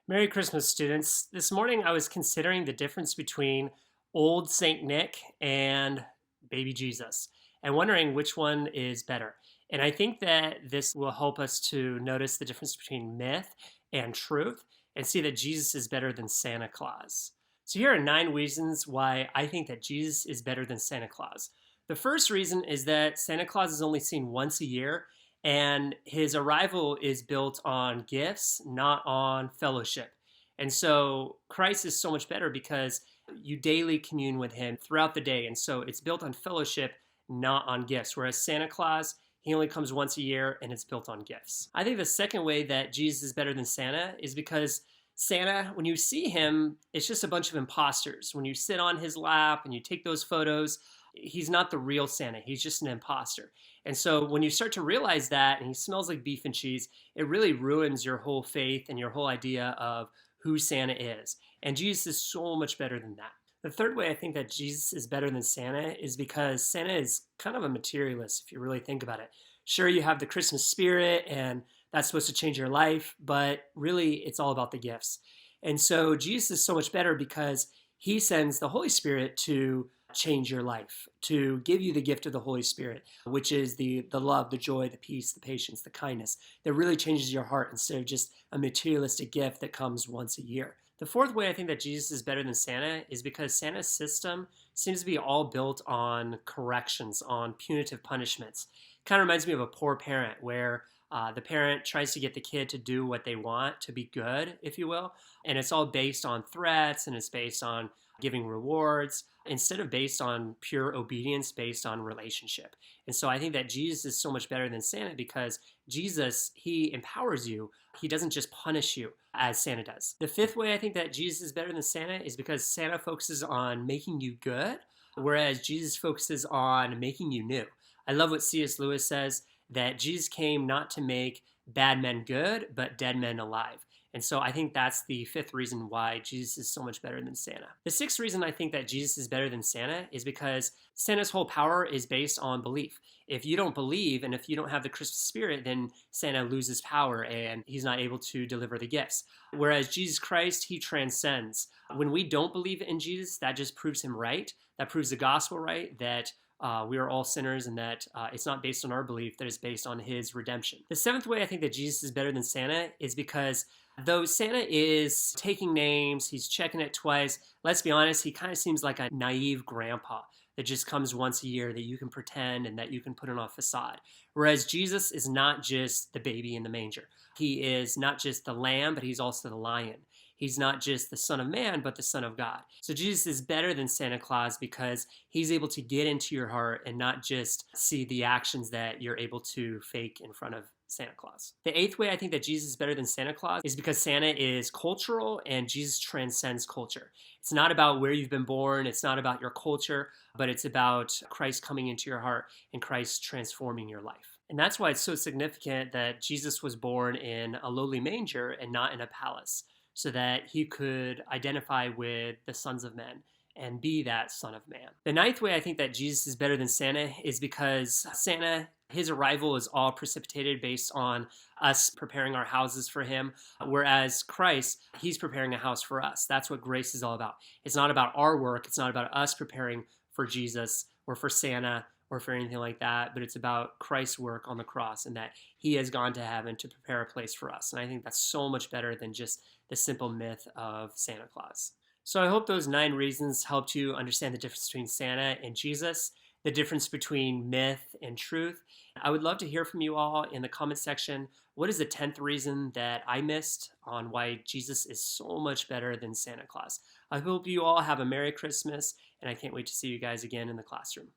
Merry Christmas, students. This morning I was considering the difference between old Saint Nick and baby Jesus and wondering which one is better. And I think that this will help us to notice the difference between myth and truth and see that Jesus is better than Santa Claus. So here are 9 reasons why I think that Jesus is better than Santa Claus. The first reason is that Santa Claus is only seen once a year and his arrival is built on gifts, not on fellowship. And so Christ is so much better because you daily commune with him throughout the day. And so it's built on fellowship, not on gifts. Whereas Santa Claus, he only comes once a year and it's built on gifts. I think the second way that Jesus is better than Santa is because Santa, when you see him, it's just a bunch of imposters. When you sit on his lap and you take those photos, he's not the real Santa. He's just an imposter. And so when you start to realize that and he smells like beef and cheese, it really ruins your whole faith and your whole idea of who Santa is. And Jesus is so much better than that. The third way I think that Jesus is better than Santa is because Santa is kind of a materialist if you really think about it. Sure, you have the Christmas spirit and that's supposed to change your life, but really it's all about the gifts. And so Jesus is so much better because he sends the Holy Spirit to change your life, to give you the gift of the Holy Spirit, which is the love, the joy, the peace, the patience, the kindness that really changes your heart instead of just a materialistic gift that comes once a year. The fourth way I think that Jesus is better than Santa is because Santa's system seems to be all built on corrections, on punitive punishments. Kind of reminds me of a poor parent where the parent tries to get the kid to do what they want, to be good, if you will. And it's all based on threats and it's based on giving rewards instead of based on pure obedience, based on relationship. And so I think that Jesus is so much better than Santa because Jesus, he empowers you. He doesn't just punish you as Santa does. The fifth way I think that Jesus is better than Santa is because Santa focuses on making you good, whereas Jesus focuses on making you new. I love what C.S. Lewis says, that Jesus came not to make bad men good, but dead men alive. And so I think that's the fifth reason why Jesus is so much better than Santa. The sixth reason I think that Jesus is better than Santa is because Santa's whole power is based on belief. If you don't believe and if you don't have the Christmas spirit, then Santa loses power and he's not able to deliver the gifts. Whereas Jesus Christ, he transcends. When we don't believe in Jesus, that just proves him right. That proves the gospel right, that we are all sinners and that it's not based on our belief, that it's based on his redemption. The seventh way I think that Jesus is better than Santa is because though Santa is taking names, he's checking it twice, let's be honest, he kind of seems like a naive grandpa that just comes once a year that you can pretend and that you can put on a facade. Whereas Jesus is not just the baby in the manger. He is not just the lamb, but he's also the lion. He's not just the Son of Man, but the Son of God. So Jesus is better than Santa Claus because he's able to get into your heart and not just see the actions that you're able to fake in front of Santa Claus. The eighth way I think that Jesus is better than Santa Claus is because Santa is cultural and Jesus transcends culture. It's not about where you've been born, it's not about your culture, but it's about Christ coming into your heart and Christ transforming your life. And that's why it's so significant that Jesus was born in a lowly manger and not in a palace, so that he could identify with the sons of men and be that Son of Man. The ninth way I think that Jesus is better than Santa is because Santa, his arrival is all precipitated based on us preparing our houses for him, whereas Christ, he's preparing a house for us. That's what grace is all about. It's not about our work. It's not about us preparing for Jesus or for Santa or for anything like that, but it's about Christ's work on the cross and that he has gone to heaven to prepare a place for us. And I think that's so much better than just the simple myth of Santa Claus. So I hope those 9 reasons helped you understand the difference between Santa and Jesus, the difference between myth and truth. I would love to hear from you all in the comment section. What is the 10th reason that I missed on why Jesus is so much better than Santa Claus? I hope you all have a Merry Christmas, and I can't wait to see you guys again in the classroom.